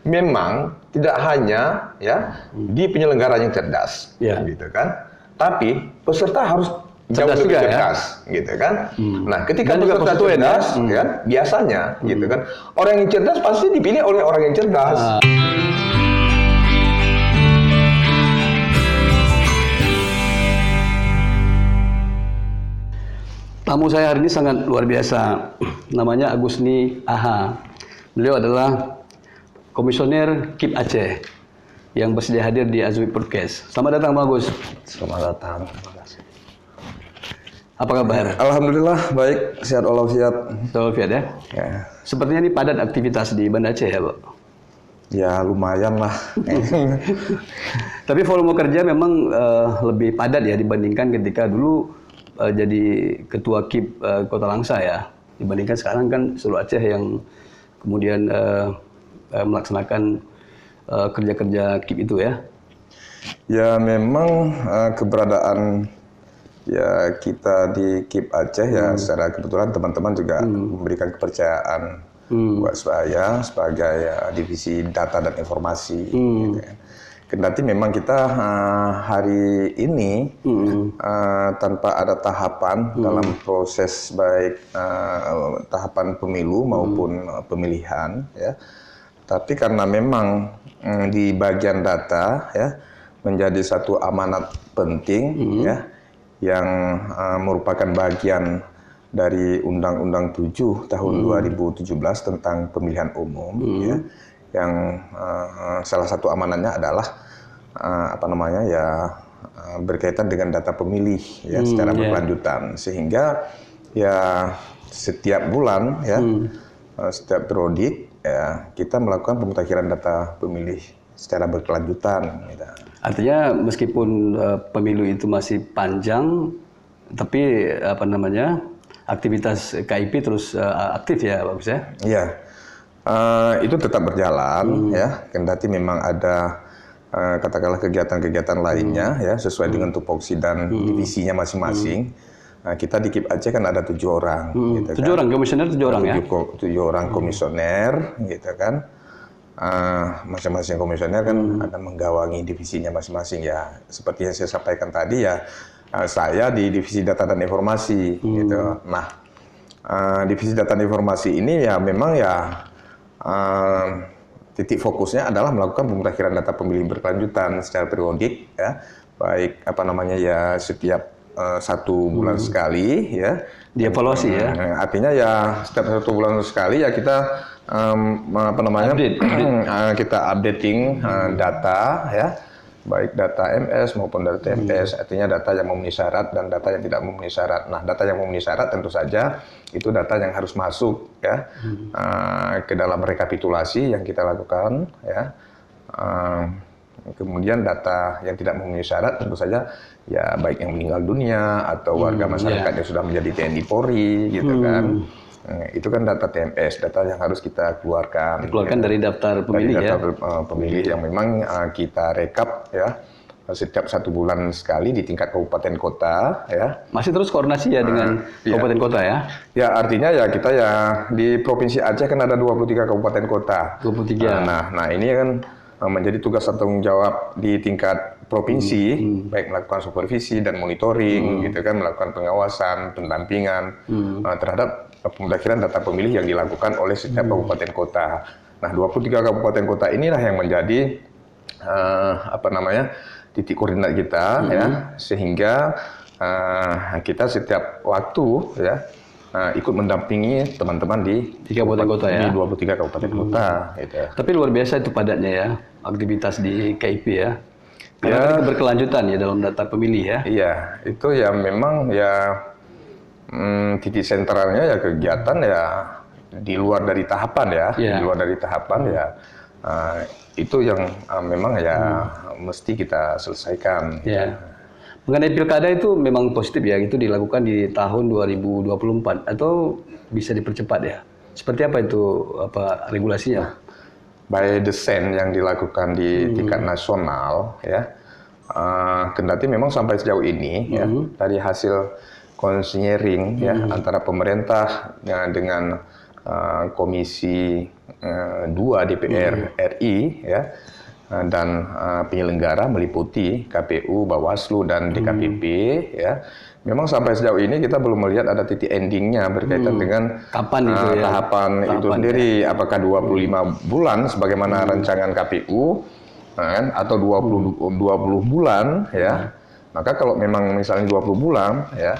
memang tidak hanya ya di penyelenggara yang cerdas, gitu kan, tapi peserta harus jauh cerdas lebih juga, cerdas, gitu kan. Nah, ketika Dan juga peserta konstituen, cerdas, kan, biasanya, gitu kan, orang yang cerdas pasti dipilih oleh orang yang cerdas. Tamu saya hari ini sangat luar biasa. Namanya Agusni Aha. Beliau adalah komisioner KIP Aceh yang bersedia hadir di Azwi Podcast. Selamat datang, Pak Agus. Selamat datang. Terima kasih. Apa kabar? Alhamdulillah baik, sehat walafiat. Selamat ya. Ya. Sepertinya ini padat aktivitas di Banda Aceh ya, Pak? Ya lumayan lah. Tapi volume kerja memang lebih padat ya dibandingkan ketika dulu jadi ketua KIP Kota Langsa ya. Dibandingkan sekarang kan seluruh Aceh yang kemudian melaksanakan kerja-kerja KIP itu ya. Ya memang keberadaan ya kita di KIP Aceh ya secara kebetulan teman-teman juga memberikan kepercayaan buat saya sebagai divisi data dan informasi. Gitu kan. Kendati memang kita hari ini tanpa ada tahapan dalam proses baik tahapan pemilu maupun pemilihan, ya. Tapi karena memang di bagian data ya menjadi satu amanat penting ya yang merupakan bagian dari Undang-Undang 7 tahun 2017 tentang pemilihan umum ya. Yang salah satu amanatnya adalah berkaitan dengan data pemilih ya secara berkelanjutan, sehingga ya setiap bulan ya setiap periodik ya kita melakukan pemutakhiran data pemilih secara berkelanjutan gitu. Artinya meskipun pemilu itu masih panjang, tapi aktivitas KIP terus aktif ya, Pak Gus ya? Iya. Itu tetap berjalan ya, kendati memang ada katakanlah kegiatan-kegiatan lainnya ya sesuai dengan tupoksi dan divisinya masing-masing. Nah, kita di KIP Aceh kan ada 7 orang. Gitu 7 orang komisioner, 7 orang ya? 7 orang komisioner, gitu kan. Masing-masing komisioner kan akan menggawangi divisinya masing-masing ya. Seperti yang saya sampaikan tadi ya, saya di divisi data dan informasi, gitu. Nah, divisi data dan informasi ini ya memang ya titik fokusnya adalah melakukan pemutakhiran data pemilih berkelanjutan secara periodik ya, baik setiap 1 bulan sekali ya, dievaluasi ya. Artinya ya setiap 1 bulan sekali ya kita kita updating data ya, baik data MS maupun data TMS, artinya data yang memenuhi syarat dan data yang tidak memenuhi syarat. Nah, data yang memenuhi syarat tentu saja itu data yang harus masuk ya ke dalam rekapitulasi yang kita lakukan ya. Kemudian data yang tidak memenuhi syarat tentu saja ya baik yang meninggal dunia atau warga masyarakat yang sudah menjadi TNI Polri gitu kan. Itu kan data TMS, data yang harus kita keluarkan. Dikeluarkan ya, dari daftar pemilih dari daftar pemilih yang memang kita rekap ya setiap 1 bulan sekali di tingkat kabupaten kota ya. Masih terus koordinasi ya dengan kabupaten kota ya? Ya artinya ya kita ya di Provinsi Aceh kan ada 23 kabupaten kota. 23. Nah ini kan menjadi tugas dan tanggung jawab di tingkat provinsi, baik melakukan supervisi dan monitoring, gitu kan, melakukan pengawasan, pendampingan terhadap pemutakhiran data pemilih yang dilakukan oleh setiap kabupaten kota. Nah, 23 kabupaten kota inilah yang menjadi titik koordinat kita ya, sehingga kita setiap waktu ya ikut mendampingi teman-teman di kabupaten kota ya. Di 23 kabupaten kota gitu. Tapi luar biasa itu padatnya ya aktivitas di KIP ya. Karena itu berkelanjutan ya dalam data pemilih ya. Iya, itu ya memang ya titik sentralnya ya kegiatan ya di luar dari tahapan ya, di luar dari tahapan ya itu yang memang ya mesti kita selesaikan. Ya. Mengenai pilkada itu memang positif ya, itu dilakukan di tahun 2024 atau bisa dipercepat ya? Seperti apa itu regulasinya? By desain yang dilakukan di tingkat nasional ya, kendati memang sampai sejauh ini ya dari hasil konseling ya antara pemerintah dengan Komisi 2 DPR RI ya, dan penyelenggara meliputi KPU, Bawaslu, dan DKPP ya. Memang sampai sejauh ini kita belum melihat ada titik endingnya berkaitan dengan kapan itu ya? Tahapan itu sendiri. Apakah 25 bulan sebagaimana rancangan KPU kan, atau 20 bulan ya. Maka kalau memang misalnya 20 bulan ya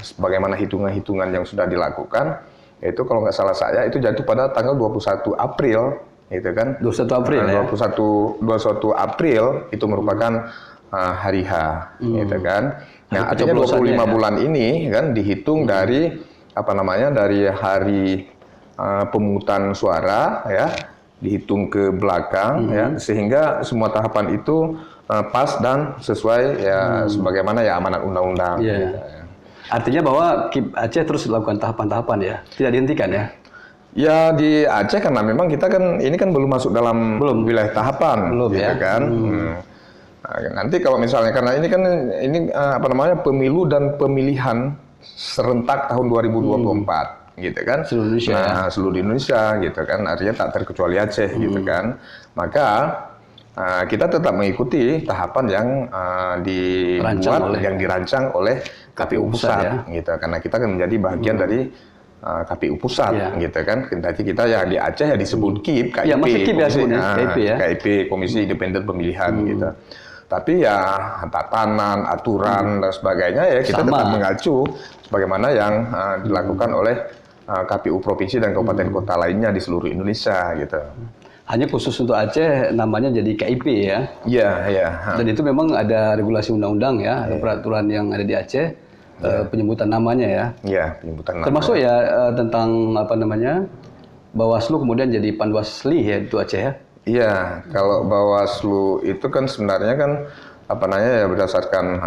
sebagaimana hitungan-hitungan yang sudah dilakukan, itu kalau nggak salah saya itu jatuh pada tanggal 21 April gitu kan. 21 April ya. 21 April itu merupakan hari H gitu kan. Nah, artinya 25 bulan ini kan dihitung dari dari hari pemungutan suara ya, dihitung ke belakang ya, sehingga semua tahapan itu pas dan sesuai ya sebagaimana ya amanat undang-undang. Gitu, ya. Artinya bahwa KIP Aceh terus melakukan tahapan-tahapan ya, tidak dihentikan ya? Ya di Aceh karena memang kita kan ini kan belum masuk dalam wilayah tahapan, gitu ya kan. Nah, nanti kalau misalnya karena ini kan pemilu dan pemilihan serentak tahun 2024 gitu kan. Seluruh Indonesia. Nah, seluruh Indonesia gitu kan. Artinya tak terkecuali Aceh gitu kan. Maka kita tetap mengikuti tahapan yang dirancang oleh KPU Pusat gitu. Karena kita kan menjadi bagian dari KPU Pusat gitu kan. Nanti kita ya di Aceh ya disebut KIP, KIP, Komisi Independen Pemilihan gitu. Tapi ya tatanan, aturan dan sebagainya ya kita tetap mengacu sebagaimana yang dilakukan oleh KPU provinsi dan kabupaten kota lainnya di seluruh Indonesia gitu. Hanya khusus untuk Aceh namanya jadi KIP ya? Iya, iya. Dan itu memang ada regulasi undang-undang ya, ada peraturan yang ada di Aceh, penyebutan namanya ya? Iya, penyebutan nama. Termasuk ya tentang Bawaslu kemudian jadi Panwasli ya itu Aceh ya? Iya, kalau Bawaslu itu kan sebenarnya kan berdasarkan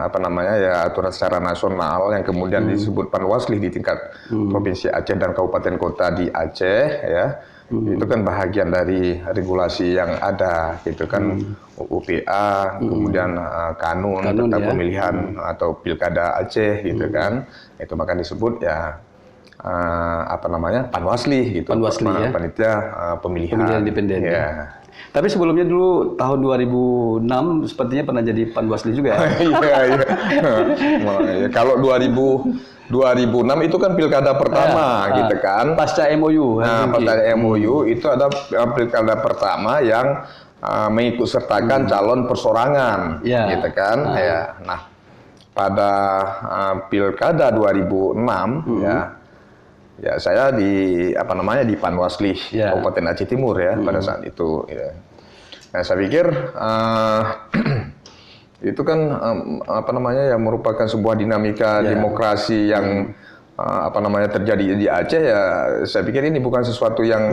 aturan secara nasional yang kemudian disebut Panwasli di tingkat provinsi Aceh dan kabupaten kota di Aceh ya. Itu kan bahagian dari regulasi yang ada gitu kan, UPA, kemudian kanun tentang pemilihan atau pilkada Aceh gitu kan. Itu maka disebut ya Panwasli gitu. Panwasli ya. Panitia pemilihan independen. Ya. Tapi sebelumnya dulu tahun 2006 sepertinya pernah jadi Panwasli juga ya. Iya. Kalau 2006 itu kan pilkada pertama gitu kan. Pasca MOU. Nah, pasca MOU itu ada pilkada pertama yang mengikut sertakan calon persorangan gitu kan. Ya. Nah, pada pilkada 2006 ya saya di Panwasli Kabupaten Aceh Timur ya pada saat itu ya. Nah, saya pikir itu kan merupakan sebuah dinamika demokrasi yang terjadi di Aceh ya. Saya pikir ini bukan sesuatu yang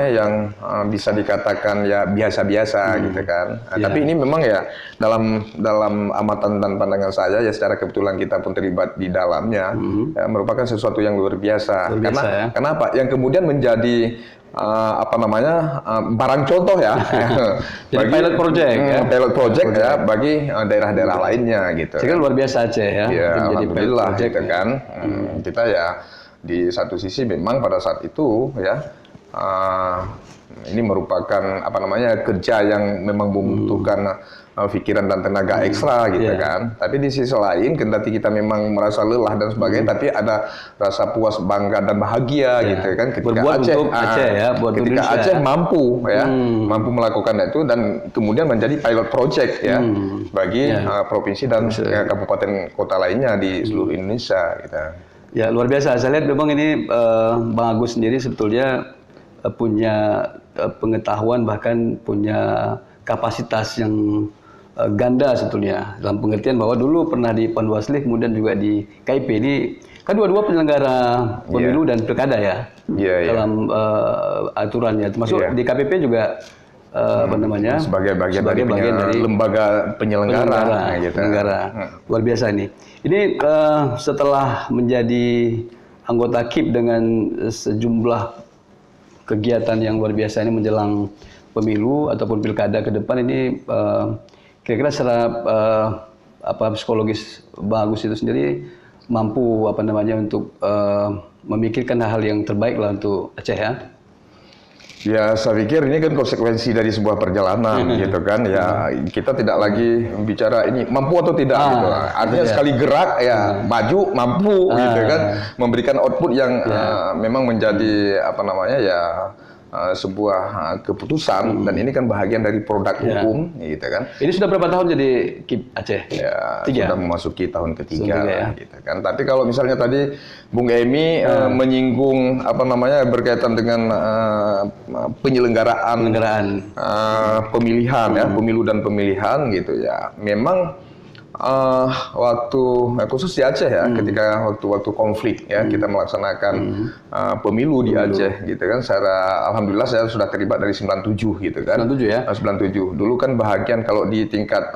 yang bisa dikatakan ya biasa-biasa gitu kan. Tapi ini memang ya dalam amatan dan pandangan saya ya secara kebetulan kita pun terlibat di dalamnya ya, merupakan sesuatu yang luar biasa. Kenapa? Yang kemudian menjadi barang contoh ya jadi pilot project ya bagi daerah-daerah lainnya gitu. Jadi luar biasa Aceh ya. Ya alhamdulillah gitu kan. Kita ya di satu sisi memang pada saat itu ya ini merupakan kerja yang memang membutuhkan pikiran dan tenaga ekstra gitu kan. Tapi di sisi lain kendati kita memang merasa lelah dan sebagainya, tapi ada rasa puas, bangga dan bahagia gitu kan ketika ketika Aceh mampu mampu melakukan itu dan kemudian menjadi pilot project ya bagi provinsi dan kabupaten kota lainnya di seluruh Indonesia gitu. Ya luar biasa. Saya lihat memang ini Bang Agus sendiri sebetulnya punya pengetahuan bahkan punya kapasitas yang ganda sebetulnya dalam pengertian bahwa dulu pernah di Panwasli kemudian juga di KIP. Ini kan dua-dua penyelenggara pemilu dan pilkada ya dalam aturannya, termasuk di KPP juga sebagai bagian dari lembaga penyelenggara. Luar biasa ini. Ini setelah menjadi anggota KIP dengan sejumlah kegiatan yang luar biasa ini menjelang pemilu ataupun pilkada ke depan ini kira-kira secara psikologis Bang Agus itu sendiri mampu untuk memikirkan hal yang terbaik lah untuk Aceh ya. Ya, saya pikir ini kan konsekuensi dari sebuah perjalanan gitu kan. Ya, kita tidak lagi bicara ini mampu atau tidak gitu. Artinya sekali gerak ya maju mampu gitu kan, memberikan output yang memang menjadi sebuah keputusan dan ini kan bahagian dari produk hukum gitu kan. Ini sudah berapa tahun jadi KIP Aceh? Ya, 3? sudah memasuki tahun ketiga ya. Gitu kan. Tapi kalau misalnya tadi Bung Emi menyinggung berkaitan dengan penyelenggaraan pemilihan ya, pemilu dan pemilihan gitu ya. Memang waktu khusus di Aceh ya, ketika waktu konflik ya kita melaksanakan pemilu di Aceh gitu kan. Secara alhamdulillah saya sudah terlibat dari 97 gitu kan. 97 ya. 97. Dulu kan bahagian kalau di tingkat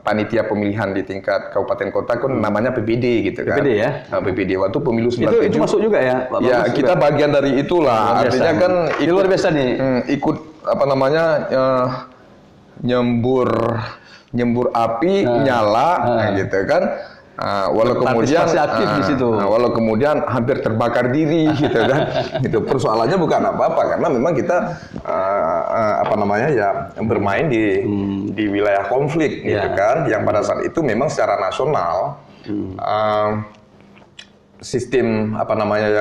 panitia pemilihan di tingkat kabupaten kota kan namanya PPD gitu kan. PPD ya. PPD waktu pemilu 97. Itu masuk juga ya, Pak? Ya, kita bagian dari itulah. Artinya kan luar biasa nih. Ikut nyembur api nyala gitu kan. Walau kemudian aktif di situ. Walau kemudian hampir terbakar diri gitu kan. Itu persoalannya bukan apa-apa karena memang kita bermain di wilayah konflik gitu kan, yang pada saat itu memang secara nasional sistem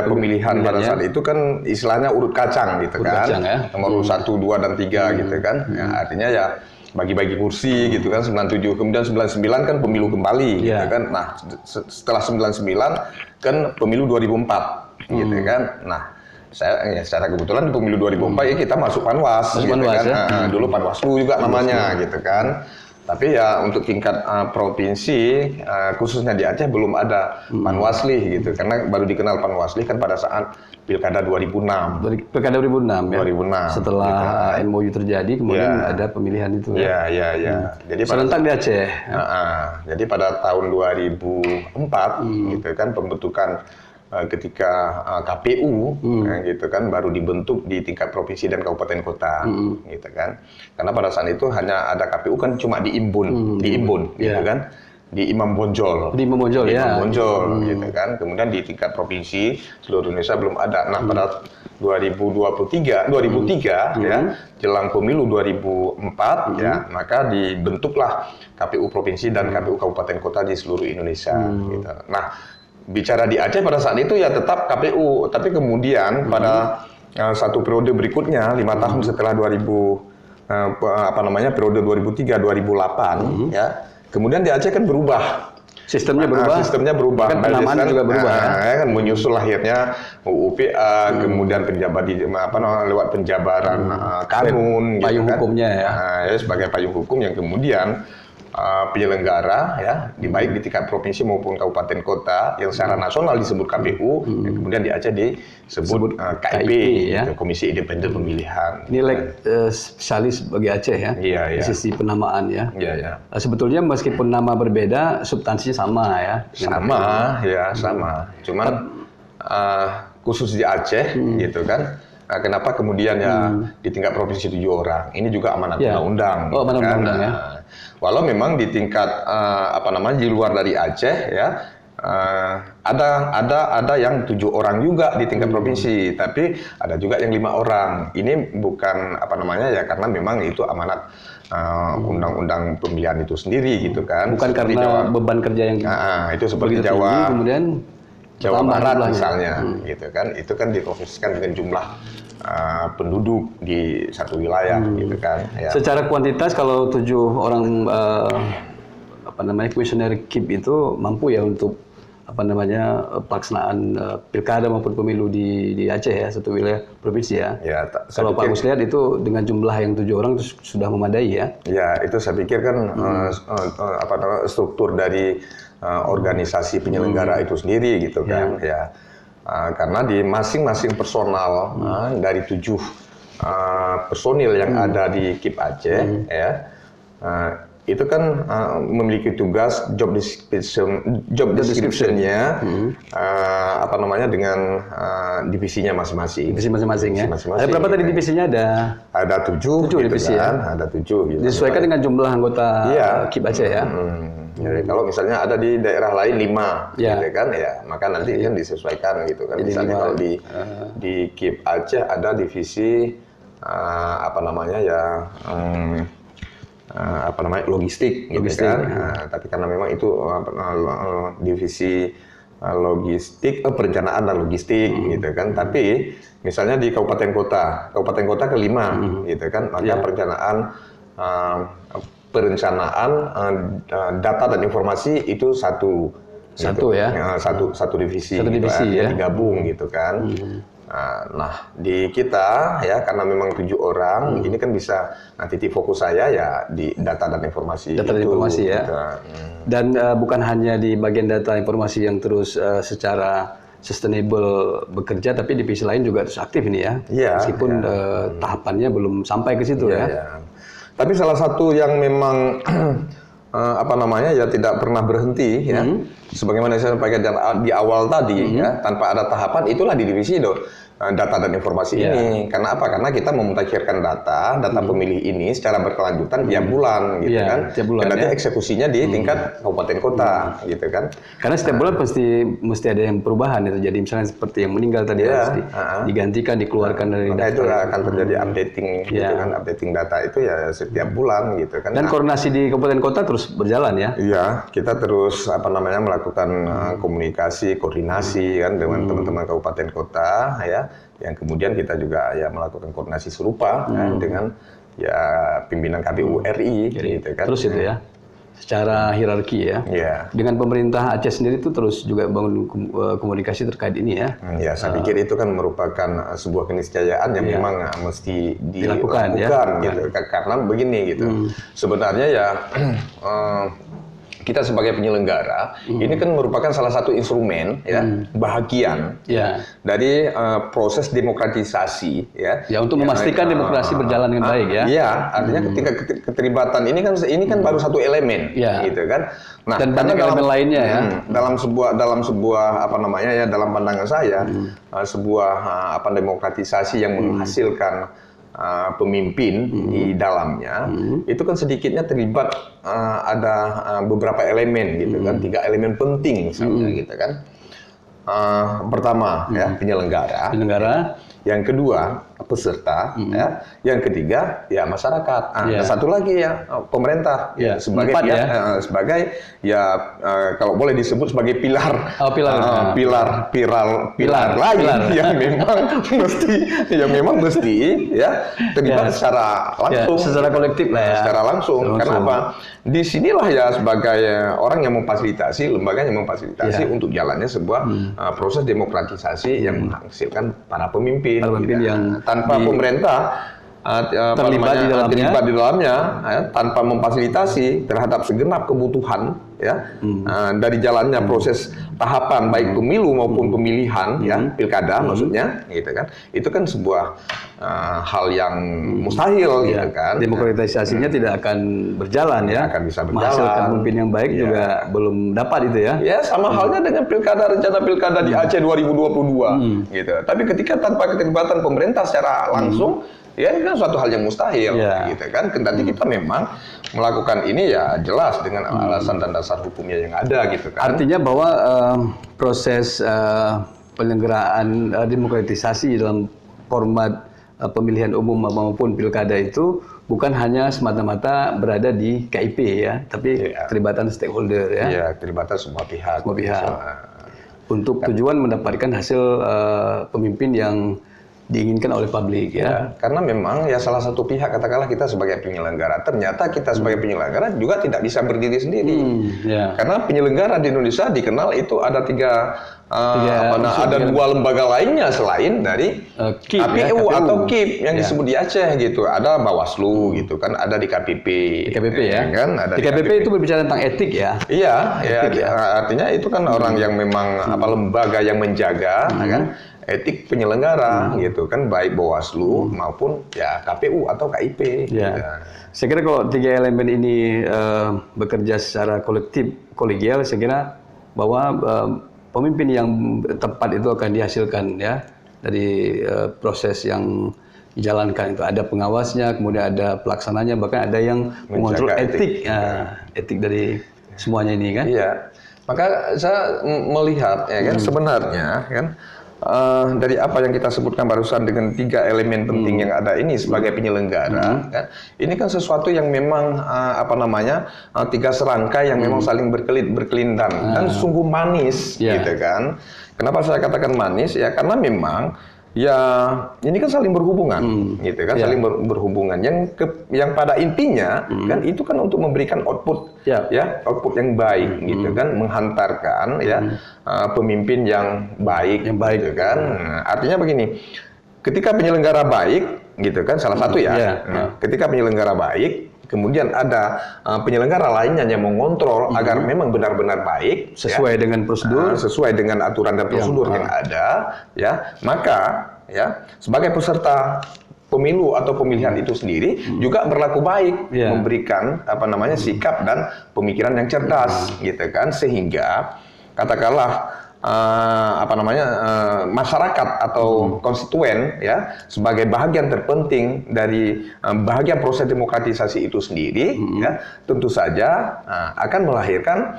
pemilihan pada saat itu kan istilahnya urut kacang gitu kan. Nomor 1, 2 dan 3 gitu kan. Ya, artinya ya bagi-bagi kursi gitu kan. 97 kemudian 99 kan pemilu kembali gitu kan. Nah, setelah 99 kan pemilu 2004 gitu kan. Nah, saya secara kebetulan di pemilu 2004 ya kita masuk Panwas gitu kan. Ya? Dulu Panwaslu juga namanya gitu kan. Tapi ya untuk tingkat provinsi khususnya di Aceh belum ada Panwasli gitu karena baru dikenal Panwasli kan pada saat Pilkada 2006. Pilkada 2006 ya. 2006. Setelah gitu. MOU terjadi kemudian ada pemilihan itu ya. Ya. Jadi serentak di Aceh. Jadi pada tahun 2004 gitu kan pembentukan ketika KPU gitu kan baru dibentuk di tingkat provinsi dan kabupaten kota gitu kan. Karena pada saat itu hanya ada KPU kan cuma di Imbun gitu kan. Di Imam Bonjol. Di Imam Bonjol gitu kan. Kemudian di tingkat provinsi seluruh Indonesia belum ada. Nah, pada 2003 ya, jelang pemilu 2004 ya, maka dibentuklah KPU provinsi dan KPU kabupaten kota di seluruh Indonesia gitu. Nah, bicara di Aceh pada saat itu ya tetap KPU, tapi kemudian pada satu periode berikutnya 5 tahun setelah periode 2003-2008 ya. Kemudian di Aceh kan berubah. Sistemnya berubah. Kan penamaan juga berubah ya. Kan menyusul lahirnya UUPA, kemudian penjabat lewat penjabaran kanun payung gitu kan. Hukumnya ya. Sebagai payung hukum yang kemudian penyelenggara ya baik di tingkat provinsi maupun kabupaten kota yang secara nasional disebut KPU yang kemudian di Aceh disebut KIP ya. Komisi Independen Pemilihan. Ini spesialis bagi Aceh ya. Di sisi penamaan ya. Sebetulnya meskipun nama berbeda substansinya sama ya. Sama. Cuman khusus di Aceh gitu kan. Nah, kenapa kemudian ya di tingkat provinsi 7 orang? Ini juga amanat undang-undang. Oh, amanat undang ya. Walau memang di tingkat di luar dari Aceh ya ada yang 7 orang juga di tingkat provinsi, tapi ada juga yang 5 orang. Ini bukan karena memang itu amanat undang-undang pemilihan itu sendiri gitu kan. Bukan seperti karena beban kerja yang itu seperti Jawa. Kemudian Jawa Barat misalnya, gitu kan, itu kan diprofesikan dengan jumlah penduduk di satu wilayah, gitu kan. Ya. Secara kuantitas kalau 7 orang kuesioner KIP itu mampu ya untuk pelaksanaan pilkada maupun pemilu di Aceh ya, satu wilayah provinsi ya. Kalau Pak Gus lihat itu dengan jumlah yang 7 orang itu sudah memadai ya. Ya, itu saya pikir kan struktur dari organisasi penyelenggara itu sendiri gitu kan ya. Karena di masing-masing personal dari 7 personil yang ada di KIP Aceh ya itu kan memiliki tugas job description-nya dengan divisinya masing-masing. Divisi masing-masing ya. Ada berapa tadi divisinya? Ada 7 divisi kan? Ya. Ada 7 gitu. Disesuaikan dengan jumlah anggota KIP Aceh ya. Jadi kalau misalnya ada di daerah lain 5, gitu kan, ya maka nanti kan disesuaikan gitu kan. Jadi Misalnya 5. kalau di KIP Aceh ada divisi apa namanya ya apa namanya logistik, gitu kan. Tapi karena memang itu divisi logistik, perencanaan dan logistik, gitu kan. Tapi misalnya di kabupaten kota ke-5, gitu kan, maka perencanaan data dan informasi itu satu gitu. Satu divisi, ya, digabung gitu kan. Nah di kita ya karena memang 7 orang, ini kan bisa titik fokus saya ya di data dan informasi. Data dan informasi ya. Gitu. Dan bukan hanya di bagian data informasi yang terus secara sustainable bekerja, tapi divisi lain juga terus aktif ini ya. Meskipun tahapannya belum sampai ke situ ya. Tapi salah satu yang memang apa namanya ya tidak pernah berhenti ya. Sebagaimana saya sampaikan di awal tadi ya, tanpa ada tahapan itulah di divisi data dan informasi ini. Karena apa? Karena kita memutakhirkan data pemilih ini secara berkelanjutan tiap bulan gitu kan. Tiap bulan, dan nanti eksekusinya di tingkat kabupaten kota gitu kan. Karena setiap bulan mesti ada yang perubahan itu. Jadi misalnya seperti yang meninggal tadi mesti digantikan, dikeluarkan dari data. Itu akan terjadi updating gitu kan. Updating data itu ya setiap bulan gitu kan. Dan koordinasi di kabupaten kota terus berjalan ya. Iya, kita terus apa namanya melakukan komunikasi, koordinasi kan dengan teman-teman kabupaten kota ya. Yang kemudian kita juga ya melakukan koordinasi serupa dengan ya pimpinan KPU RI gitu kan. Terus itu ya. Secara hierarki ya. Dengan pemerintah Aceh sendiri itu terus juga bangun komunikasi terkait ini ya. Ya, saya pikir itu kan merupakan sebuah keniscayaan yang memang mesti dilakukan gitu. Karena begini gitu. Sebenarnya ya kita sebagai penyelenggara ini kan merupakan salah satu instrumen ya bahagian dari proses demokratisasi ya. Ya untuk memastikan demokrasi berjalan dengan baik ya. Iya, artinya ketika keterlibatan ini kan baru satu elemen gitu kan. Nah, dan banyak elemen lainnya ya. Dalam sebuah apa namanya ya dalam pandangan saya sebuah demokratisasi yang menghasilkan pemimpin di dalamnya itu kan sedikitnya terlibat ada beberapa elemen gitu kan, 3 elemen penting misalnya gitu kan. Pertama ya penyelenggara, yang kedua peserta ya, yang ketiga ya masyarakat. Dan satu lagi ya pemerintah sebagai sebagai kalau boleh disebut sebagai pilar lain yang memang mesti ya terlibat secara langsung, secara kolektif lah ya. Secara langsung. Karena apa? Disinilah ya sebagai orang yang memfasilitasi, lembaga yang memfasilitasi untuk jalannya sebuah proses demokratisasi yang menghasilkan para pemimpin yang tanpa pemerintah terlibat di dalamnya tanpa memfasilitasi terhadap segenap kebutuhan ya dari jalannya proses tahapan baik pemilu maupun pemilihan ya pilkada maksudnya gitu kan, itu kan sebuah hal yang mustahil gitu kan. Demokratisasinya tidak akan berjalan ya, akan bisa berjalan. Menghasilkan pemimpin yang baik juga belum dapat itu ya. Ya sama halnya dengan rencana pilkada di Aceh 2022 gitu. Tapi ketika tanpa keterlibatan pemerintah secara langsung ya ini kan suatu hal yang mustahil gitu kan. Kendati kita memang melakukan ini ya jelas dengan alasan dan dasar hukumnya yang ada gitu kan. Artinya bahwa proses penyelenggaraan demokratisasi dalam format pemilihan umum maupun pilkada itu bukan hanya semata-mata berada di KIP ya, tapi keterlibatan stakeholder ya. Iya, keterlibatan semua pihak. Untuk tujuan mendapatkan hasil pemimpin yang diinginkan oleh publik ya. Karena memang ya salah satu pihak katakanlah kita sebagai penyelenggara, ternyata kita sebagai penyelenggara juga tidak bisa berdiri sendiri. Karena penyelenggara di Indonesia dikenal itu ada ada 2 lembaga lainnya selain dari KPU atau KIP yang disebut di Aceh gitu. Ada Bawaslu gitu kan, ada di KPP. Di KPP ya. Kan ada di KPP itu berbicara tentang etik ya. Iya, artinya itu kan orang yang memang lembaga yang menjaga kan etik penyelenggara gitu kan, baik Bawaslu maupun ya KPU atau KIP. Gitu. Saya kira kalau 3 elemen ini bekerja secara kolegial, saya kira bahwa pemimpin yang tepat itu akan dihasilkan ya dari proses yang dijalankan itu. Ada pengawasnya, kemudian ada pelaksananya, bahkan ada yang mengontrol etik dari semuanya ini kan. Iya, maka saya melihat ya kan sebenarnya kan dari apa yang kita sebutkan barusan dengan 3 elemen penting yang ada ini sebagai penyelenggara, kan, ini kan sesuatu yang memang 3 serangkai yang memang saling berkelindan dan sungguh manis, gitu kan. Kenapa saya katakan manis? Ya karena memang ya ini kan saling berhubungan, gitu kan, saling berhubungan. Yang pada intinya kan itu kan untuk memberikan output, output yang baik, gitu kan, menghantarkan pemimpin yang baik, gitu kan. Nah, artinya begini, ketika penyelenggara baik, gitu kan, salah satu ketika penyelenggara baik, kemudian ada penyelenggara lainnya yang mengontrol agar memang benar-benar baik sesuai dengan prosedur, sesuai dengan aturan dan prosedur yang ada, ya maka ya sebagai peserta pemilu atau pemilihan itu sendiri juga berlaku baik, memberikan sikap dan pemikiran yang cerdas, gitu kan, sehingga katakanlah masyarakat atau konstituen ya sebagai bahagian terpenting dari bahagian proses demokratisasi itu sendiri, ya tentu saja akan melahirkan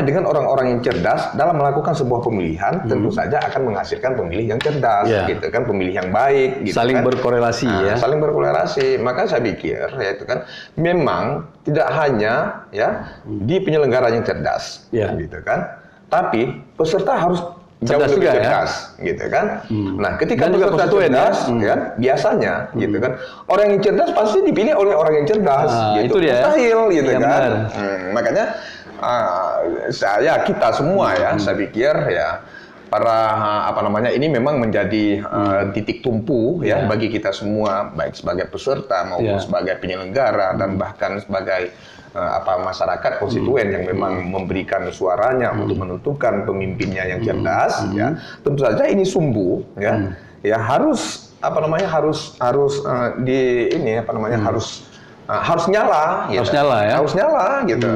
dengan orang-orang yang cerdas dalam melakukan sebuah pemilihan, tentu saja akan menghasilkan pemilih yang cerdas, gitu kan, pemilih yang baik, gitu saling kan. berkorelasi Saling berkorelasi. Maka saya pikir ya itu kan memang tidak hanya ya di penyelenggara yang cerdas, gitu kan. Tapi peserta harus jauh lebih juga, cerdas, gitu kan. Nah, ketika dan juga peserta cerdas, kan, biasanya, gitu kan, orang yang cerdas pasti dipilih oleh orang yang cerdas, gitu. Itu dia. Mustahil, gitu Ya, kan. Makanya kita semua ya, saya pikir ya para ini memang menjadi titik tumpu ya bagi kita semua, baik sebagai peserta maupun sebagai penyelenggara dan bahkan sebagai masyarakat konstituen yang memang memberikan suaranya untuk menentukan pemimpinnya yang cerdas, ya tentu saja ini sumbu ya harus harus nyala, gitu. Harus nyala, gitu.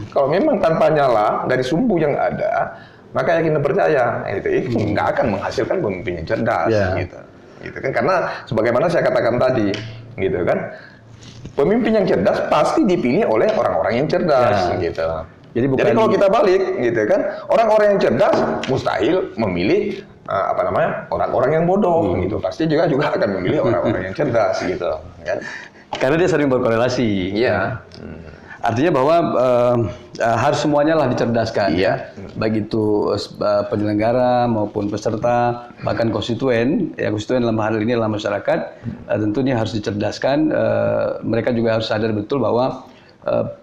Kalau memang tanpa nyala dari sumbu yang ada, maka yakin dan percaya itu nggak akan menghasilkan pemimpin yang cerdas, gitu kan. Karena sebagaimana saya katakan tadi, gitu kan, pemimpin yang cerdas pasti dipilih oleh orang-orang yang cerdas, gitu. Jadi kalau kita balik, gitu kan, orang-orang yang cerdas mustahil memilih orang-orang yang bodoh, gitu. Pasti juga akan memilih orang-orang yang cerdas, gitu. Kan? Karena dia sering berkorelasi. Iya. Artinya bahwa harus semuanya lah dicerdaskan, baik itu penyelenggara maupun peserta, bahkan konstituen. Ya konstituen dalam hal ini adalah masyarakat, tentunya harus dicerdaskan. Mereka juga harus sadar betul bahwa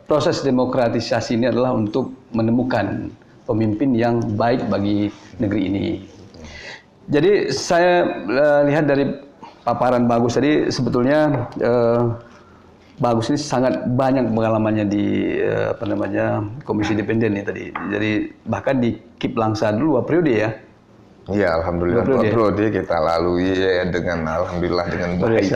proses demokratisasi ini adalah untuk menemukan pemimpin yang baik bagi negeri ini. Jadi saya lihat dari paparan Bagus tadi, sebetulnya Bagus ini sangat banyak pengalamannya di Komisi Independen nih tadi. Jadi bahkan di KIP Langsa dulu 2 periode ya. Iya, alhamdulillah 2 periode kita lalui dengan alhamdulillah dengan baik.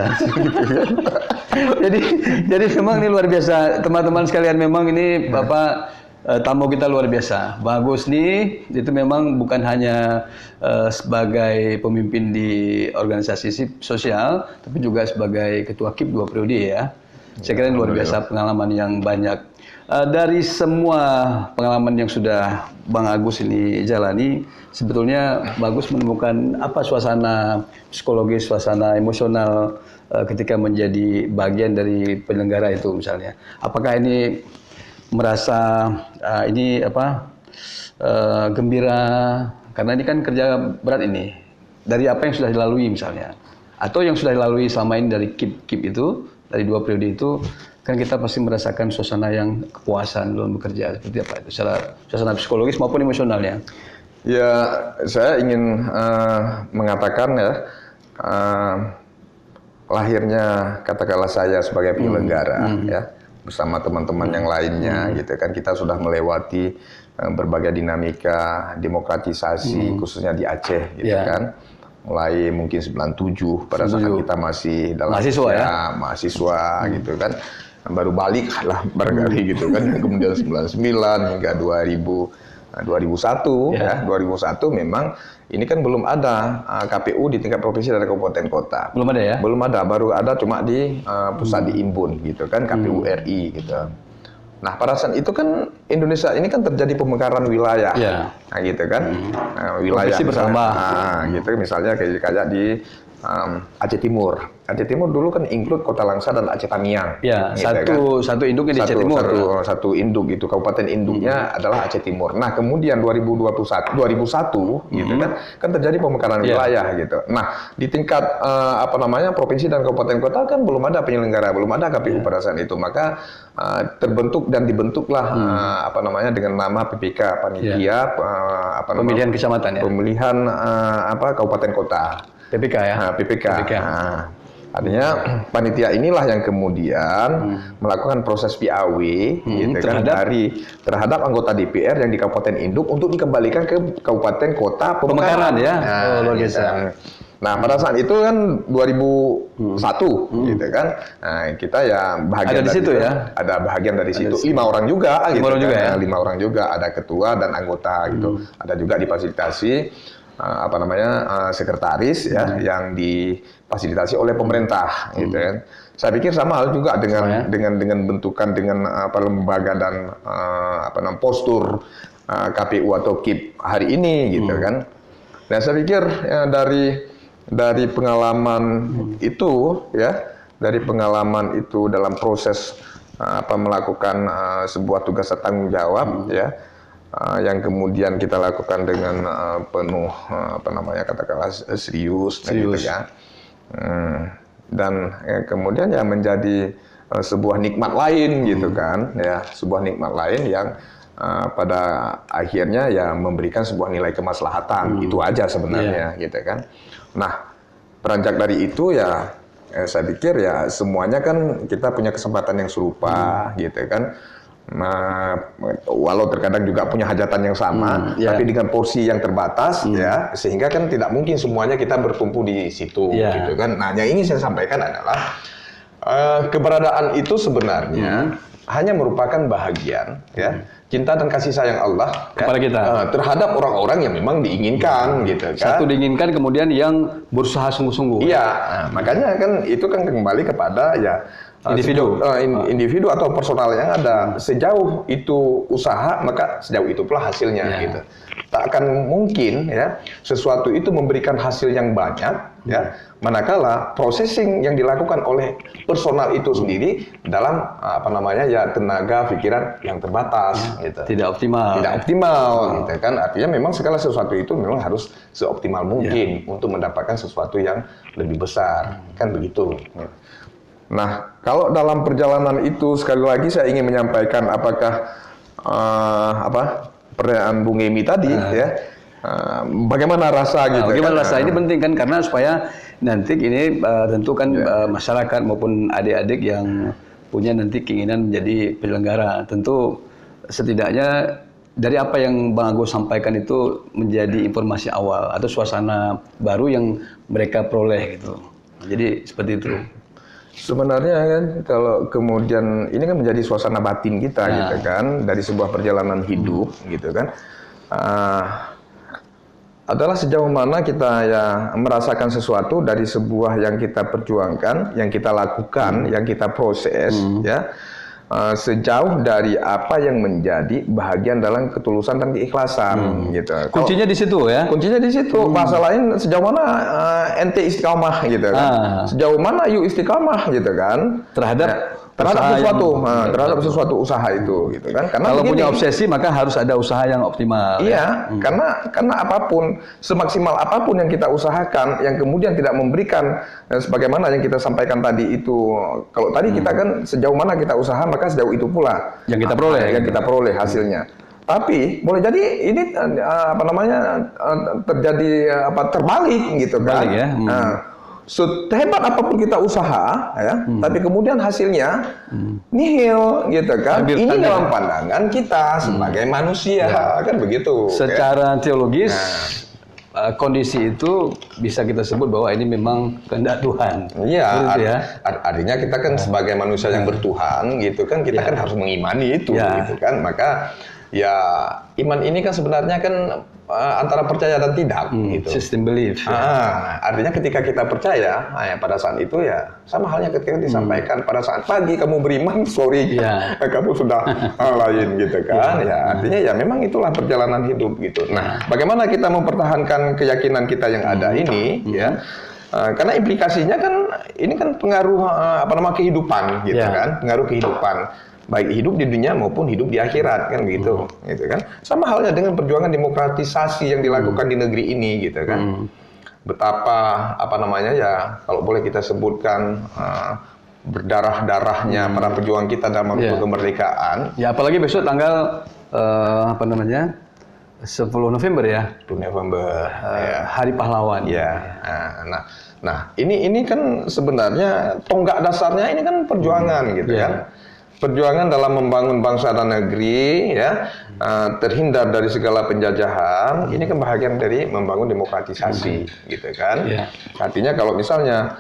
jadi memang ini luar biasa, teman-teman sekalian, memang ini Bapak tamu kita luar biasa. Bagus nih, itu memang bukan hanya sebagai pemimpin di organisasi sosial, tapi juga sebagai ketua KIP 2 periode ya. Saya kira ini luar biasa pengalaman yang banyak. Dari semua pengalaman yang sudah Bang Agus ini jalani, sebetulnya Bagus menemukan apa suasana psikologis, suasana emosional ketika menjadi bagian dari penyelenggara itu misalnya. Apakah ini merasa gembira karena ini kan kerja berat ini, dari apa yang sudah dilalui misalnya, atau yang sudah dilalui selama ini dari KIP itu, dari 2 periode itu, kan kita pasti merasakan suasana yang kepuasan dalam bekerja. Seperti apa itu, secara suasana psikologis maupun emosionalnya? Ya, saya ingin mengatakan ya, lahirnya katakanlah saya sebagai penyelenggara ya, bersama teman-teman yang lainnya, gitu kan, kita sudah melewati berbagai dinamika demokratisasi, khususnya di Aceh, gitu kan. Mulai mungkin 97 pada saat kita masih dalam mahasiswa, gitu kan, baru balik lah barangkali, gitu kan. Kemudian 99 hingga 2001 ya, 2001 memang ini kan belum ada KPU di tingkat provinsi dan kabupaten kota. Belum ada ya? Belum ada, baru ada cuma di pusat di Imbun, gitu kan, KPU RI, gitu. Nah, pada saat itu kan Indonesia ini kan terjadi pemekaran wilayah, Ya. nah gitu kan, wilayah Provinsi bertambah. gitu misalnya kayak di Aceh Timur. Aceh Timur dulu kan include Kota Langsa dan Aceh Tamiang. Ya, gitu satu induknya di Aceh Timur. satu induk gitu, kabupaten induknya adalah Aceh Timur. Nah, kemudian 2001 gitu kan terjadi pemekaran wilayah gitu. Nah, di tingkat provinsi dan kabupaten kota kan belum ada penyelenggara, belum ada KPU pada saat itu. Maka terbentuk dan dibentuklah dengan nama PPK, panitia Pemilihan kecamatan ya. Pemilihan kabupaten kota. PPK ya. PPK. Nah, artinya panitia inilah yang kemudian melakukan proses PAW gitu kan terhadap anggota DPR yang di Kabupaten Induk untuk dikembalikan ke Kabupaten Kota Pemekaran ya. Luar biasa. Nah, pada saat itu kan 2001 gitu kan. Nah, kita ya bahagian ada di situ ya. Ada bahagian dari situ. 5 orang juga gitu. 5 orang juga ya. 5 orang juga, ada ketua dan anggota gitu. Ada juga difasilitasi sekretaris ya yang difasilitasi oleh pemerintah gitu kan. Saya pikir sama hal juga dengan bentukan dengan lembaga dan postur KPU atau KIP hari ini gitu kan. Nah, saya pikir ya, dari pengalaman itu ya, dari pengalaman itu dalam proses melakukan sebuah tugas tanggung jawab ya, yang kemudian kita lakukan dengan penuh katakanlah serius. Gitu ya. Dan kemudian ya menjadi sebuah nikmat lain gitu kan ya, sebuah nikmat lain yang pada akhirnya ya memberikan sebuah nilai kemaslahatan. Itu aja sebenarnya gitu kan. Nah, beranjak dari itu ya saya pikir ya semuanya kan kita punya kesempatan yang serupa gitu kan. Walau terkadang juga punya hajatan yang sama, tapi dengan porsi yang terbatas ya, sehingga kan tidak mungkin semuanya kita bertumpu di situ gitu kan. Nah, yang ingin saya sampaikan adalah keberadaan itu sebenarnya hanya merupakan bahagian ya, cinta dan kasih sayang Allah kepada kita terhadap orang-orang yang memang diinginkan gitu kan. Satu diinginkan, kemudian yang berusaha sungguh-sungguh. Iya, makanya kan itu kan kembali kepada ya individu atau personal yang ada. Sejauh itu usaha, maka sejauh itu pula hasilnya gitu. Tak akan mungkin ya sesuatu itu memberikan hasil yang banyak ya, manakala processing yang dilakukan oleh personal itu sendiri dalam tenaga pikiran yang terbatas gitu. Tidak optimal gitu kan. Artinya memang segala sesuatu itu memang harus seoptimal mungkin untuk mendapatkan sesuatu yang lebih besar, kan begitu. Nah, kalau dalam perjalanan itu sekali lagi saya ingin menyampaikan apakah pertanyaan Bung Emi tadi ya, bagaimana rasa gitu. Bagaimana rasa ini penting kan, karena supaya nanti ini tentu kan masyarakat maupun adik-adik yang punya nanti keinginan menjadi penyelenggara, tentu setidaknya dari apa yang Bang Agus sampaikan itu menjadi informasi awal atau suasana baru yang mereka peroleh gitu. Jadi seperti itu. Sebenarnya kan kalau kemudian ini kan menjadi suasana batin kita gitu kan, dari sebuah perjalanan hidup gitu kan, adalah sejauh mana kita ya merasakan sesuatu dari sebuah yang kita perjuangkan, yang kita lakukan, yang kita proses ya, sejauh dari apa yang menjadi bahagian dalam ketulusan dan keikhlasan gitu. Kuncinya di situ ya. Kuncinya di situ. Bahasa lain sejauh mana ente istiqamah gitu kan. Sejauh mana you istiqamah gitu kan. Terhadap sesuatu, terhadap sesuatu usaha itu gitu kan. Karena kalau punya obsesi maka harus ada usaha yang optimal. Iya, karena apapun, semaksimal apapun yang kita usahakan, yang kemudian tidak memberikan sebagaimana yang kita sampaikan tadi itu. Kalau tadi kita kan sejauh mana kita usaha, maka sejauh itu pula yang kita peroleh, hasilnya. Tapi boleh jadi ini terjadi terbalik gitu kan. Terbalik ya. Sehebat apapun kita usaha ya, tapi kemudian hasilnya nihil gitu kan. Ini dalam pandangan kita sebagai manusia kan begitu. Secara teologis kondisi itu bisa kita sebut bahwa ini memang kehendak Tuhan. Iya, artinya kita kan sebagai manusia yang bertuhan gitu kan, kita kan harus mengimani itu gitu kan. Maka ya iman ini kan sebenarnya kan antara percaya dan tidak gitu. System belief. Artinya ketika kita percaya, ya pada saat itu ya sama halnya ketika disampaikan pada saat pagi kamu beriman, sorry kamu sudah lain gitu kan. Ya artinya ya memang itulah perjalanan hidup gitu. Nah, bagaimana kita mempertahankan keyakinan kita yang ada ini ya? Karena implikasinya kan ini kan pengaruh kehidupan gitu kan, pengaruh kehidupan. Baik hidup di dunia maupun hidup di akhirat kan gitu kan. Sama halnya dengan perjuangan demokratisasi yang dilakukan di negeri ini gitu kan. Betapa ya kalau boleh kita sebutkan berdarah-darahnya para pejuang kita dalam kemerdekaan. Ya apalagi besok tanggal 10 November ya. 10 November Hari Pahlawan. Ya. Nah, ini kan sebenarnya tonggak dasarnya ini kan perjuangan gitu kan. Perjuangan dalam membangun bangsa dan negeri, ya, terhindar dari segala penjajahan. Ini kan bahagian dari membangun demokratisasi, gitu kan? Artinya kalau misalnya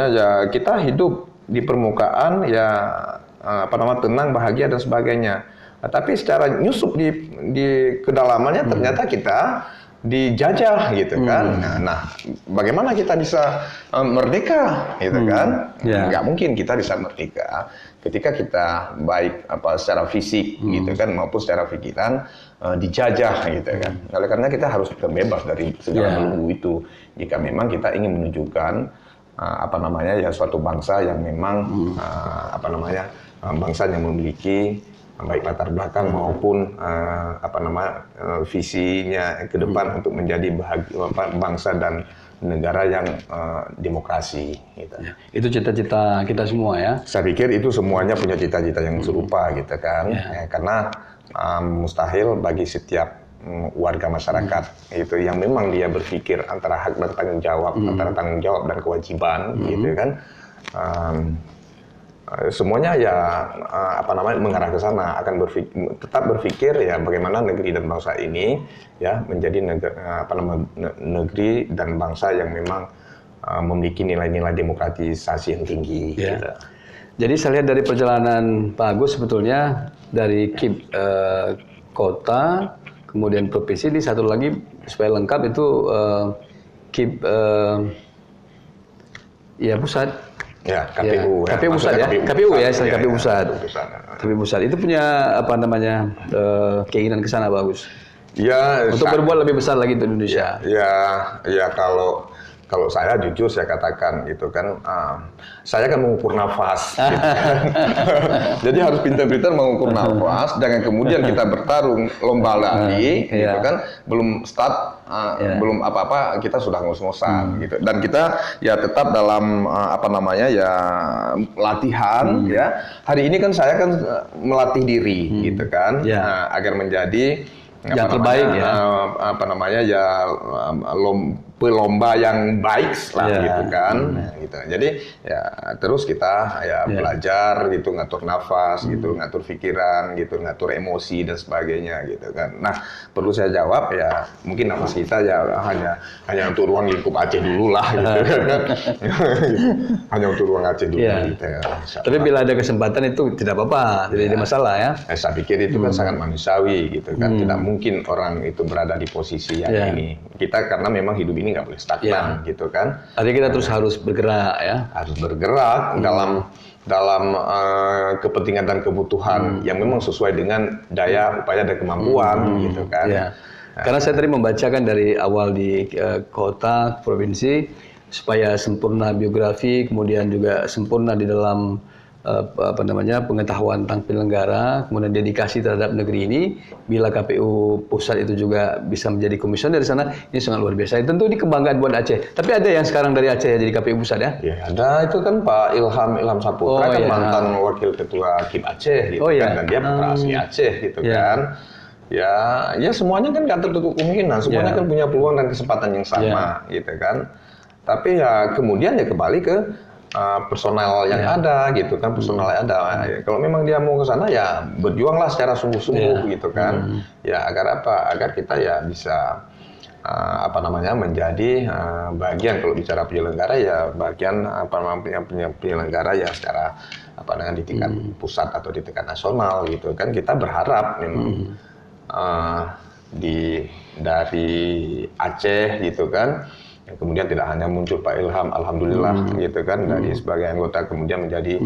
ya kita hidup di permukaan, ya tenang, bahagia dan sebagainya. Tapi secara nyusup di kedalamannya ternyata kita dijajah gitu kan. Nah, bagaimana kita bisa merdeka gitu kan? Nggak mungkin kita bisa merdeka ketika kita baik secara fisik gitu kan maupun secara pikiran dijajah gitu kan. Oleh karena kita harus terbebas dari segala belenggu itu jika memang kita ingin menunjukkan ya suatu bangsa yang memang bangsa yang memiliki baik latar belakang maupun visinya ke depan untuk menjadi bangsa dan negara yang demokrasi. Gitu. Itu cita-cita kita semua ya. Saya pikir itu semuanya punya cita-cita yang serupa gitu kan. Karena mustahil bagi setiap warga masyarakat itu yang memang dia berpikir antara hak dan tanggung jawab, antara tanggung jawab dan kewajiban gitu kan. Semuanya ya mengarah ke sana, akan tetap berpikir ya bagaimana negeri dan bangsa ini ya menjadi negeri dan bangsa yang memang memiliki nilai-nilai demokratisasi yang tinggi. Gitu. Jadi saya lihat dari perjalanan Pak Agus sebetulnya dari KIP kota, kemudian provinsi, ini satu lagi supaya lengkap itu KIP pusat. Ya, KPU. KPU pusat ya. KPU ya, istilah KPU pusat. KPU pusat itu punya keinginan ke sana bagus. Ya, untuk berbuat lebih besar lagi untuk Indonesia. Ya kalau saya jujur saya katakan gitu kan, saya kan mengukur nafas. Gitu kan. Jadi harus pintar-pintar mengukur nafas, jangan kemudian kita bertarung lomba lagi, gitu kan, belum start, belum apa-apa kita sudah ngos-ngosan, gitu. Dan kita ya tetap dalam latihan, ya. Hari ini kan saya kan melatih diri, gitu kan, agar menjadi yang terbaik pelomba yang baik lah gitu kan. Gitu. Jadi ya terus kita belajar gitu, ngatur nafas gitu, ngatur pikiran gitu, ngatur emosi dan sebagainya gitu kan. Nah, perlu saya jawab ya mungkin nafas kita ya hanya untuk ruang lingkup Aceh dulu lah gitu kan. Hanya untuk ruang Aceh dulu gitu ya. Tapi bila ada kesempatan itu tidak apa-apa, tidak ada masalah ya. Saya pikir itu kan sangat manusiawi gitu kan. Tidak mungkin orang itu berada di posisi yang ini. Kita karena memang hidup ini nggak boleh stagnan gitu kan. Artinya kita terus harus bergerak ya. Harus bergerak dalam kepentingan dan kebutuhan yang memang sesuai dengan daya, upaya dan kemampuan gitu kan. Karena saya tadi membacakan dari awal di kota, provinsi supaya sempurna biografi, kemudian juga sempurna di dalam pengetahuan tentang penyelenggara, kemudian dedikasi terhadap negeri ini. Bila KPU pusat itu juga bisa menjadi komisioner di sana, ini sangat luar biasa. Tentu ini kebanggaan buat Aceh. Tapi ada yang sekarang dari Aceh ya jadi KPU pusat ya? Ya ada, itu kan Pak Ilham Saputra mantan wakil ketua KIP Aceh gitu kan, dan dia putra asli Aceh gitu kan. Ya semuanya kan nggak tertutup kemungkinan, semuanya kan punya peluang dan kesempatan yang sama gitu kan. Tapi ya kemudian ya kembali ke personal yang ada gitu kan, personal yang ada. Kalau memang dia mau ke sana ya berjuanglah secara sungguh-sungguh gitu kan. Ya agar apa? Agar kita ya bisa menjadi bagian, kalau bicara penyelenggara ya bagian penyelenggara ya secara di tingkat pusat atau di tingkat nasional gitu kan. Kita berharap memang dari Aceh gitu kan. Kemudian tidak hanya muncul Pak Ilham, alhamdulillah gitu kan, dari sebagai anggota kemudian menjadi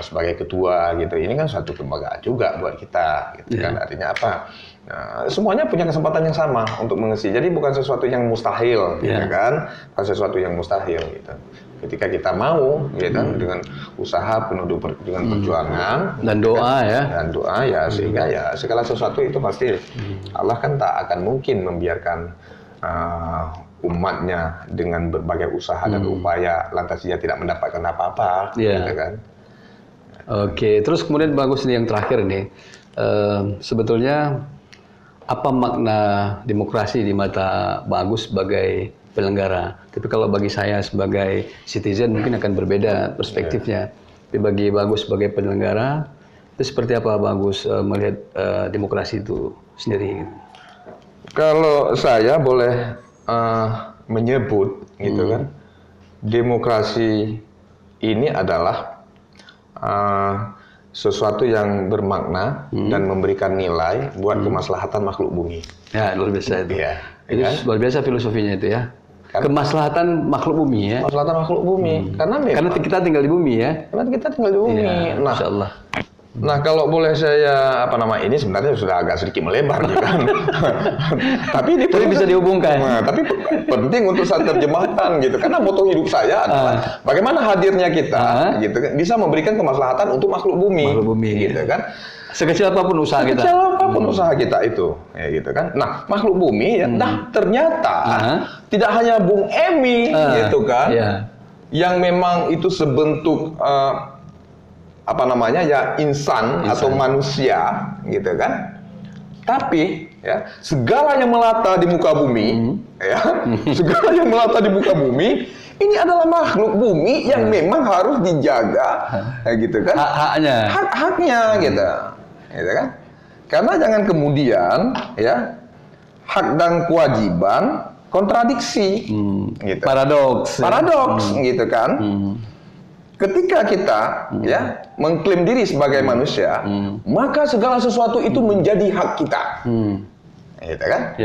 sebagai ketua gitu. Ini kan suatu kebanggaan juga buat kita gitu kan. Artinya apa? Semuanya punya kesempatan yang sama untuk mengisi. Jadi bukan sesuatu yang mustahil gitu kan. Bukan sesuatu yang mustahil gitu. Ketika kita mau gitu kan, dengan usaha penuh dengan perjuangan dan doa kan, ya. dan doa ya, sehingga ya segala sesuatu itu pasti Allah kan tak akan mungkin membiarkan umatnya dengan berbagai usaha dan upaya lantas dia tidak mendapatkan apa-apa, gitu kan. Oke, terus kemudian bagus nih yang terakhir nih, sebetulnya apa makna demokrasi di mata Bagus sebagai penyelenggara? Tapi kalau bagi saya sebagai citizen mungkin akan berbeda perspektifnya. Tapi bagi Bagus sebagai penyelenggara, itu seperti apa Bagus melihat demokrasi itu sendiri? Kalau saya boleh menyebut gitu kan, demokrasi ini adalah sesuatu yang bermakna dan memberikan nilai buat kemaslahatan makhluk bumi. Ya, luar biasa itu. Ya, itu kan? luar biasa filosofinya itu ya. Kan? Kemaslahatan makhluk bumi ya. Kemaslahatan makhluk bumi. Karena kita tinggal di bumi ya. Karena kita tinggal di bumi. Ya, nah, Masya Allah. Nah, kalau boleh saya ini sebenarnya sudah agak sedikit melebar gitu kan. Tapi ini bisa dihubungkan. Nah, tapi penting untuk saya terjemahkan gitu. Karena moto hidup saya adalah bagaimana hadirnya kita gitu kan bisa memberikan kemaslahatan untuk makhluk bumi. Makhluk bumi gitu kan. Sekecil apapun usaha kita. Sekecil apapun usaha kita itu, ya gitu kan. Nah, makhluk bumi ya, ternyata tidak hanya Bung Emi gitu kan. Yang memang itu sebentuk insan atau manusia gitu kan, tapi ya segala yang melata di muka bumi segala yang melata di muka bumi ini adalah makhluk bumi yang memang harus dijaga gitu kan, haknya gitu kan, karena jangan kemudian ya hak dan kewajiban kontradiksi gitu. Paradoks gitu kan. Ketika kita ya mengklaim diri sebagai manusia, maka segala sesuatu itu menjadi hak kita, gitu kan?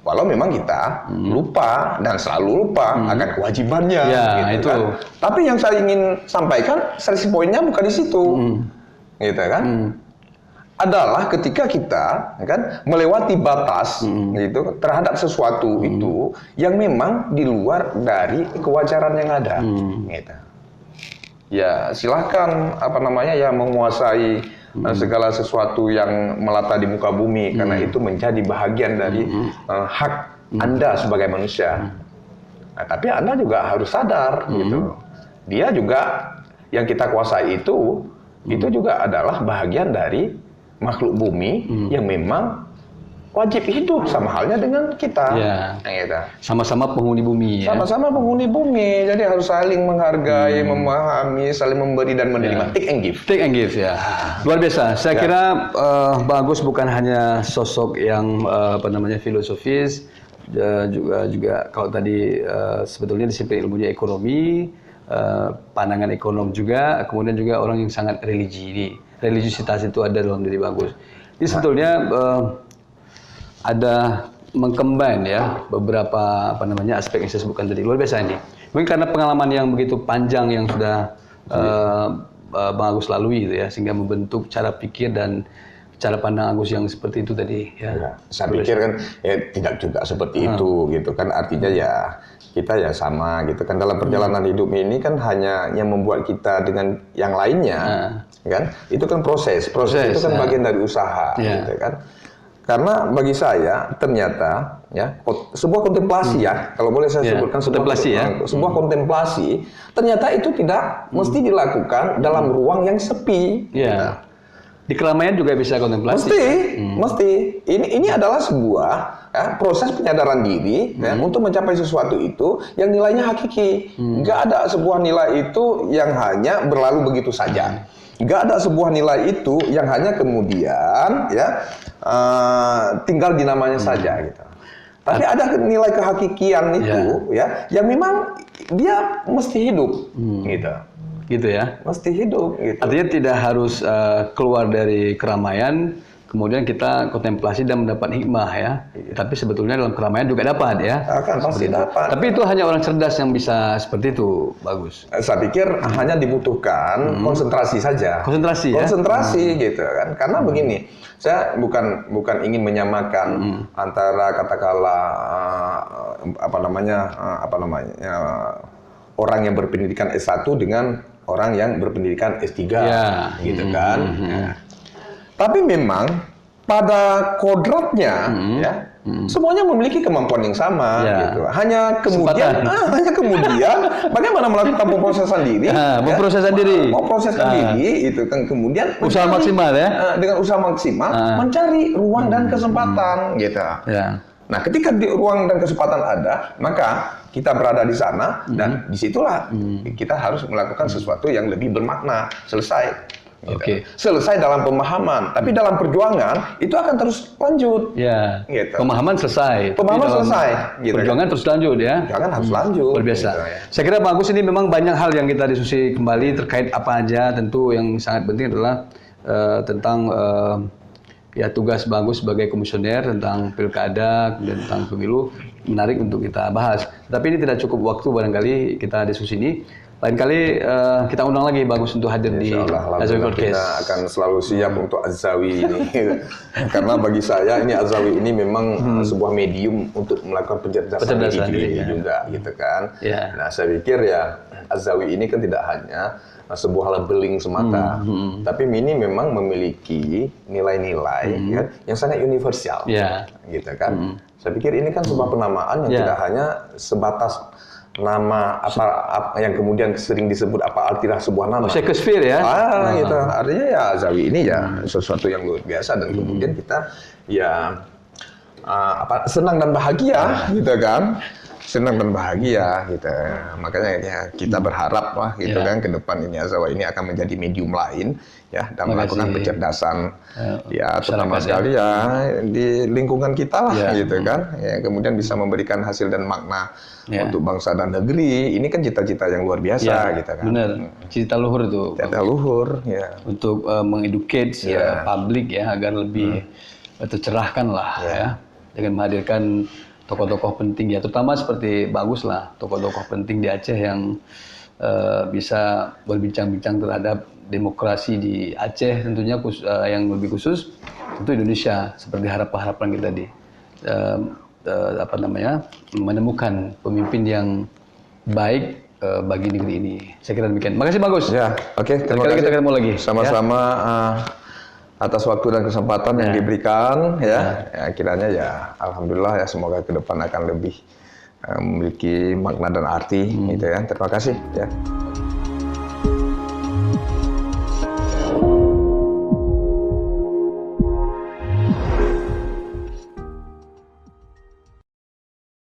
Walau memang kita lupa dan selalu lupa akan kewajibannya, gitu kan? Tapi yang saya ingin sampaikan, stress poinnya bukan di situ, gitu kan? Adalah ketika kita kan melewati batas gitu terhadap sesuatu itu yang memang di luar dari kewajaran yang ada, gitu. Ya silahkan menguasai segala sesuatu yang melata di muka bumi karena itu menjadi bahagian dari hak Anda sebagai manusia. Nah, tapi Anda juga harus sadar gitu. Dia juga yang kita kuasai itu juga adalah bahagian dari makhluk bumi yang memang wajib hidup sama halnya dengan kita. Gitu. Sama-sama penghuni bumi. Sama-sama penghuni bumi. Jadi harus saling menghargai, memahami, saling memberi dan menerima. Take and give. Take and give ya. Luar biasa. Saya kira Bagus bukan hanya sosok yang filosofis, juga kalau tadi sebetulnya disiplin ilmunya ekonomi, pandangan ekonom juga, kemudian juga orang yang sangat religi. Religiusitas itu ada dalam diri Bagus. Ini sebetulnya ada mengcombine ya beberapa aspek yang saya sebutkan tadi. Luar biasa ini. Mungkin karena pengalaman yang begitu panjang yang sudah Bang Agus lalui gitu ya, sehingga membentuk cara pikir dan cara pandang Agus yang seperti itu tadi ya. Saya pikir kan tidak juga seperti itu gitu kan, artinya ya kita ya sama gitu kan, dalam perjalanan hidup ini kan hanya yang membuat kita dengan yang lainnya kan itu kan proses itu kan bagian dari usaha gitu kan. Karena bagi saya ternyata ya sebuah kontemplasi ya, kalau boleh saya sebutkan sebuah kontemplasi ternyata itu tidak mesti dilakukan dalam ruang yang sepi. Gitu. Di keramaian juga bisa kontemplasi. Mesti. Ini adalah sebuah proses penyadaran diri untuk mencapai sesuatu itu yang nilainya hakiki. Nggak ada sebuah nilai itu yang hanya berlalu begitu saja. Nggak ada sebuah nilai itu yang hanya kemudian tinggal di namanya saja gitu. Tapi ada nilai kehakikian itu ya yang memang dia mesti hidup gitu ya. Mesti hidup gitu. Artinya tidak harus keluar dari keramaian kemudian kita kontemplasi dan mendapat hikmah ya. Tapi sebetulnya dalam keramaian juga dapat ya. Akan pasti dapat. Tapi itu hanya orang cerdas yang bisa seperti itu, Bagus. Saya pikir hanya dibutuhkan konsentrasi saja. Konsentrasi ya. Konsentrasi gitu kan. Karena begini, saya bukan ingin menyamakan antara katakanlah orang yang berpendidikan S1 dengan orang yang berpendidikan S3 gitu kan. Ya. Tapi memang pada kodratnya ya semuanya memiliki kemampuan yang sama gitu. Hanya kemudian bagaimana melakukan pemrosesan diri? Memproseskan diri. Memproseskan diri itu kan kemudian usaha maksimal ya. Dengan usaha maksimal mencari ruang dan kesempatan gitu. Ya. Nah, ketika di ruang dan kesempatan ada, maka kita berada di sana dan disitulah kita harus melakukan sesuatu yang lebih bermakna. Selesai. Gitu. Oke. Selesai dalam pemahaman, tapi dalam perjuangan itu akan terus lanjut. Ya. Gitu. Pemahaman selesai. Pemahaman selesai. Gitu, perjuangan terus lanjut ya. Perjuangan harus lanjut. Luar biasa. Gitu, ya. Saya kira Pak Agus ini memang banyak hal yang kita diskusi kembali terkait apa aja. Tentu yang sangat penting adalah tentang ya tugas Bagus sebagai komisioner tentang pilkada dan tentang pemilu menarik untuk kita bahas. Tapi ini tidak cukup waktu barangkali kita diskusi ini. Lain kali kita undang lagi Bagus untuk hadir di Azawi Podcast. Kita akan selalu siap untuk Azawi ini. Karena bagi saya ini Azawi ini memang sebuah medium untuk melakukan pencerdasan diri juga gitu kan. Ya. Nah, saya pikir ya Azawi ini kan tidak hanya sebuah labeling semata, tapi ini memang memiliki nilai-nilai ya, yang sangat universal, gitu kan. Saya pikir ini kan sebuah penamaan yang tidak hanya sebatas nama apa yang kemudian sering disebut apa artinya sebuah nama. Shakespeare ya. Gitu. Artinya ya Azawi ini ya sesuatu yang luar biasa dan kemudian kita ya senang dan bahagia gitu kan. Senang dan bahagia gitu. Makanya ya kita berharap lah gitu kan ke depan ini Azawa ini akan menjadi medium lain ya dan melakukan pencerdasan ya terutama sekali ya di lingkungan kita lah gitu kan. Ya kemudian bisa memberikan hasil dan makna untuk bangsa dan negeri. Ini kan cita-cita yang luar biasa gitu kan. Benar. Cita luhur itu. Cita luhur ya. Untuk mengeduket publik ya agar lebih tercerahkan lah ya dengan menghadirkan tokoh-tokoh penting ya, terutama seperti Bagus lah, tokoh-tokoh penting di Aceh yang bisa berbincang-bincang terhadap demokrasi di Aceh tentunya yang lebih khusus tentu Indonesia seperti harapan-harapan kita tadi menemukan pemimpin yang baik bagi negeri ini. Saya kira demikian. Makasih Bagus. Ya, oke. Terima kasih. Kita ketemu lagi. Sama-sama. Atas waktu dan kesempatan yang diberikan ya kiranya ya alhamdulillah ya semoga ke depan akan lebih memiliki makna dan arti gitu ya. Terima kasih ya.